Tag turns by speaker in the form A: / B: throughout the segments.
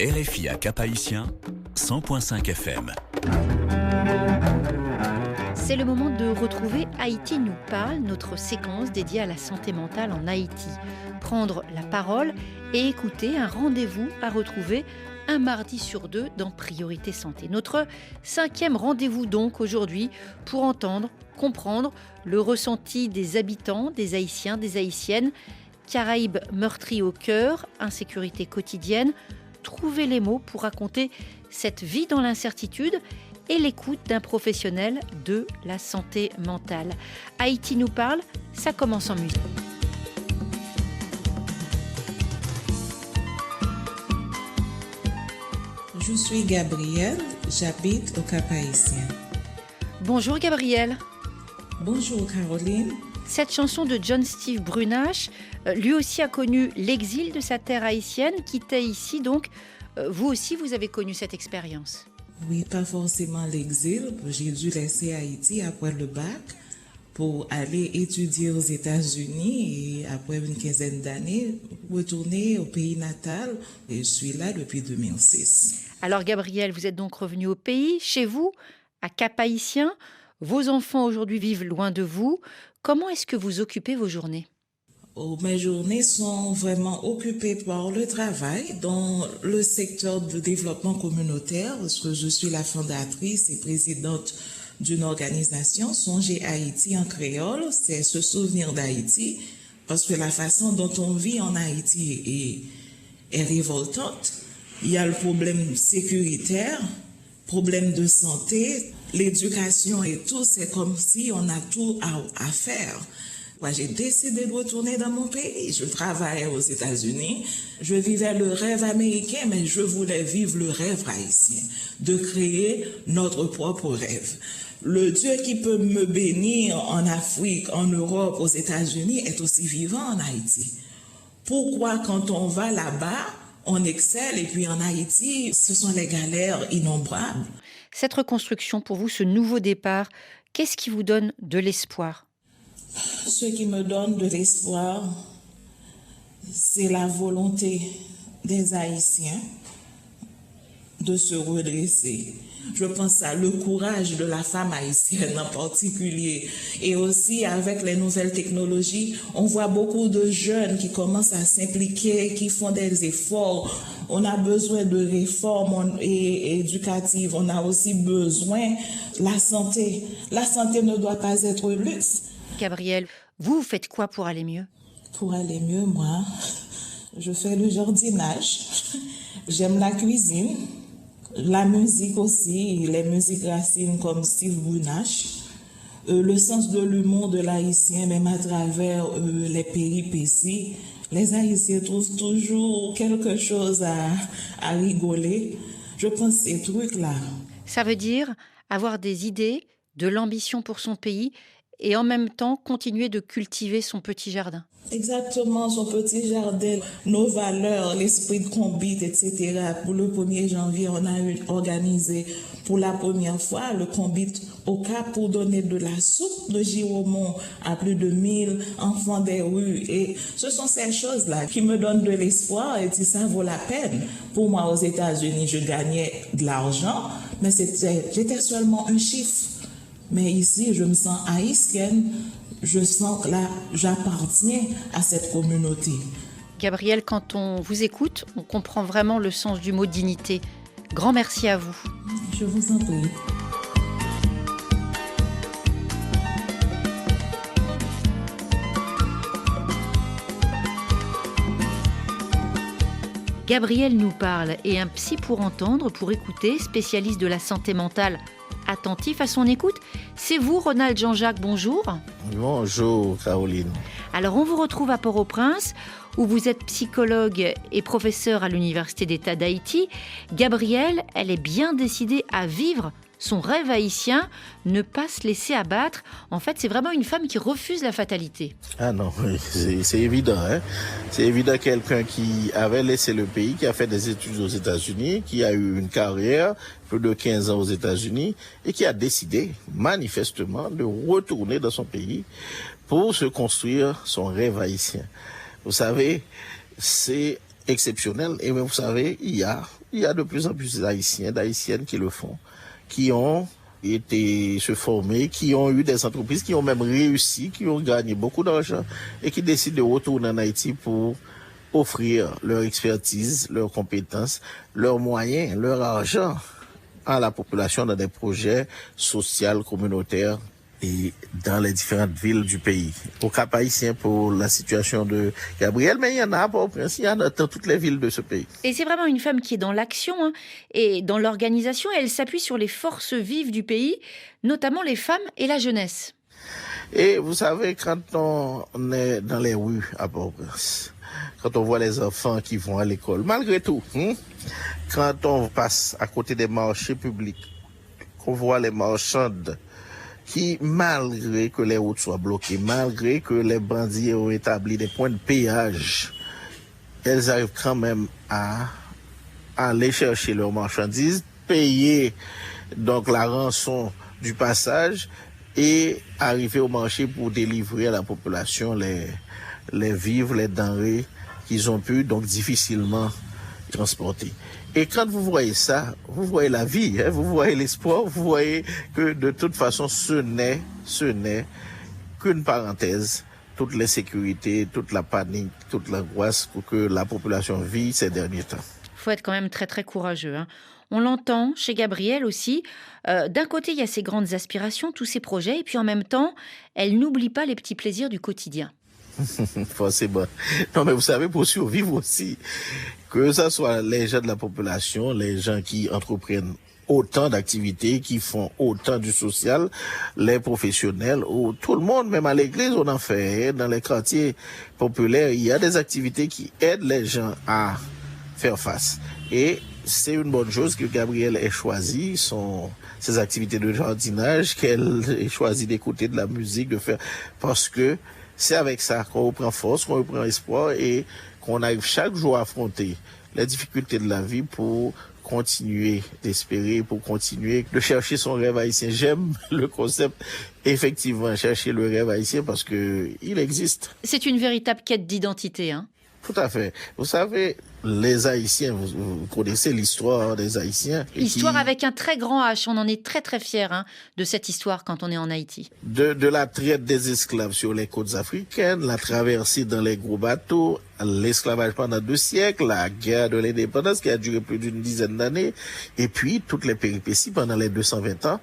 A: RFI à Cap-Haïtien, 100.5 FM.
B: C'est le moment de retrouver Haïti nous parle, notre séquence dédiée à la santé mentale en Haïti. Prendre la parole et écouter un rendez-vous à retrouver un mardi sur deux dans Priorité Santé. Notre 5e rendez-vous donc aujourd'hui pour entendre, comprendre le ressenti des habitants, des Haïtiens, des Haïtiennes. Caraïbes meurtries au cœur, insécurité quotidienne, trouver les mots pour raconter cette vie dans l'incertitude et l'écoute d'un professionnel de la santé mentale. Haïti nous parle, ça commence en musique.
C: Je suis Gabrielle, j'habite au Cap-Haïtien.
B: Bonjour Gabrielle.
C: Bonjour Caroline.
B: Cette chanson de John Steve Brunache, lui aussi a connu l'exil de sa terre haïtienne, quittait ici donc. Vous aussi, vous avez connu cette expérience.
C: Oui, pas forcément l'exil. J'ai dû laisser Haïti après le bac pour aller étudier aux États-Unis et après une quinzaine d'années, retourner au pays natal. Et je suis là depuis 2006.
B: Alors Gabrielle, vous êtes donc revenue au pays, chez vous, à Cap-Haïtien. Vos enfants aujourd'hui vivent loin de vous. Comment est-ce que vous occupez vos journées ?
C: Mes journées sont vraiment occupées par le travail dans le secteur de développement communautaire, parce que je suis la fondatrice et présidente d'une organisation, Songer Haïti en créole, c'est se souvenir d'Haïti, parce que la façon dont on vit en Haïti est révoltante. Il y a le problème sécuritaire, problème de santé, l'éducation et tout, c'est comme si on a tout à faire. Moi, j'ai décidé de retourner dans mon pays. Je travaillais aux États-Unis. Je vivais le rêve américain, mais je voulais vivre le rêve haïtien, de créer notre propre rêve. Le Dieu qui peut me bénir en Afrique, en Europe, aux États-Unis, est aussi vivant en Haïti. Pourquoi, quand on va là-bas, on excelle, et puis en Haïti, ce sont les galères innombrables.
B: Cette reconstruction, pour vous, ce nouveau départ, qu'est-ce qui vous donne de l'espoir ?
C: Ce qui me donne de l'espoir, c'est la volonté des Haïtiens de se redresser. Je pense à le courage de la femme haïtienne en particulier. Et aussi avec les nouvelles technologies, on voit beaucoup de jeunes qui commencent à s'impliquer, qui font des efforts. On a besoin de réformes éducatives. On a aussi besoin de la santé. La santé ne doit pas être luxe.
B: Gabrielle, vous faites quoi pour aller mieux ?
C: Pour aller mieux, moi, je fais le jardinage. J'aime la cuisine. La musique aussi, les musiques racines comme Steve Brunache, le sens de l'humour de l'haïtien, même à travers les péripéties. Les Haïtiens trouvent toujours quelque chose à rigoler. Je pense à ces trucs-là.
B: Ça veut dire avoir des idées, de l'ambition pour son pays et en même temps continuer de cultiver son petit jardin.
C: Exactement, son petit jardin, nos valeurs, l'esprit de combat, etc. Pour le 1er janvier, on a organisé pour la première fois le combat au Cap pour donner de la soupe de Giromont à plus de 1000 enfants des rues. Et ce sont ces choses-là qui me donnent de l'espoir et si ça vaut la peine. Pour moi, aux États-Unis, je gagnais de l'argent, mais j'étais seulement un chiffre. Mais ici, je me sens haïtienne. Je sens que là, j'appartiens à cette communauté.
B: Gabrielle, quand on vous écoute, on comprend vraiment le sens du mot dignité. Grand merci à vous.
C: Je vous en prie.
B: Gabrielle nous parle et un psy pour entendre, pour écouter, spécialiste de la santé mentale, attentif à son écoute. C'est vous, Ronald Jean-Jacques, bonjour.
D: Bonjour, Caroline.
B: Alors, on vous retrouve à Port-au-Prince, où vous êtes psychologue et professeur à l'Université d'État d'Haïti. Gabrielle, elle est bien décidée à vivre son rêve haïtien, ne pas se laisser abattre. En fait, c'est vraiment une femme qui refuse la fatalité.
D: Ah non, c'est évident. Hein? C'est évident, quelqu'un qui avait laissé le pays, qui a fait des études aux États-Unis, qui a eu une carrière, plus de 15 ans aux États-Unis, et qui a décidé, manifestement, de retourner dans son pays pour se construire son rêve haïtien. Vous savez, c'est exceptionnel. Et vous savez, il y a de plus en plus d'Haïtiens, d'Haïtiennes qui le font, qui ont été se former, qui ont eu des entreprises, qui ont même réussi, qui ont gagné beaucoup d'argent et qui décident de retourner en Haïti pour offrir leur expertise, leurs compétences, leurs moyens, leur argent à la population dans des projets sociaux, communautaires et dans les différentes villes du pays. Au Cap Haïtien pour la situation de Gabrielle, mais il y en a à Port-au-Prince, il y en a dans toutes les villes de ce pays.
B: Et c'est vraiment une femme qui est dans l'action et dans l'organisation. Elle s'appuie sur les forces vives du pays, notamment les femmes et la jeunesse.
D: Et vous savez, quand on est dans les rues à Port-au-Prince, quand on voit les enfants qui vont à l'école, malgré tout, quand on passe à côté des marchés publics, qu'on voit les marchandes qui, malgré que les routes soient bloquées, malgré que les bandits ont établi des points de péage, elles arrivent quand même à aller chercher leurs marchandises, payer donc la rançon du passage et arriver au marché pour délivrer à la population les vivres, les denrées qu'ils ont pu donc difficilement transporter. Et quand vous voyez ça, vous voyez la vie, vous voyez l'espoir, vous voyez que de toute façon, ce n'est qu'une parenthèse. Toute l'insécurité, toute la panique, toute l'angoisse que la population vit ces derniers temps.
B: Il faut être quand même très très courageux. On l'entend chez Gabrielle aussi. D'un côté, il y a ses grandes aspirations, tous ses projets, et puis en même temps, elle n'oublie pas les petits plaisirs du quotidien.
D: Forcément. Non, mais vous savez, pour survivre aussi, que ce soit les gens de la population, les gens qui entreprennent autant d'activités, qui font autant du social, les professionnels, ou tout le monde, même à l'église, on en fait. Dans les quartiers populaires, il y a des activités qui aident les gens à faire face. Et c'est une bonne chose que Gabrielle ait choisi ses activités de jardinage, qu'elle ait choisi d'écouter de la musique, de faire, parce que c'est avec ça qu'on reprend force, qu'on reprend espoir et qu'on arrive chaque jour à affronter les difficultés de la vie pour continuer d'espérer, pour continuer de chercher son rêve haïtien. J'aime le concept, effectivement, chercher le rêve haïtien parce que il existe.
B: C'est une véritable quête d'identité,
D: Tout à fait. Vous savez, les Haïtiens, vous connaissez l'histoire des Haïtiens.
B: Histoire avec un très grand H. On en est très très fiers de cette histoire quand on est en Haïti.
D: De la traite des esclaves sur les côtes africaines, la traversée dans les gros bateaux, l'esclavage pendant 2 siècles, la guerre de l'indépendance qui a duré plus d'une dizaine d'années, et puis toutes les péripéties pendant les 220 ans.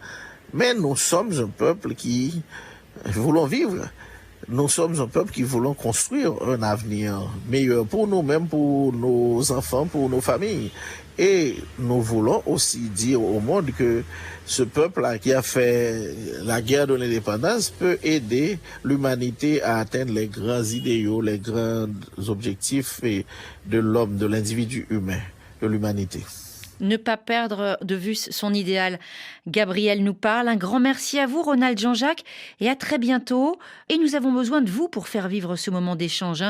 D: Mais nous sommes un peuple qui voulons vivre. Nous sommes un peuple qui voulons construire un avenir meilleur pour nous-mêmes, pour nos enfants, pour nos familles. Et nous voulons aussi dire au monde que ce peuple-là qui a fait la guerre de l'indépendance peut aider l'humanité à atteindre les grands idéaux, les grands objectifs de l'homme, de l'individu humain, de l'humanité.
B: Ne pas perdre de vue son idéal. Gabrielle nous parle. Un grand merci à vous, Ronald Jean-Jacques, et à très bientôt. Et nous avons besoin de vous pour faire vivre ce moment d'échange.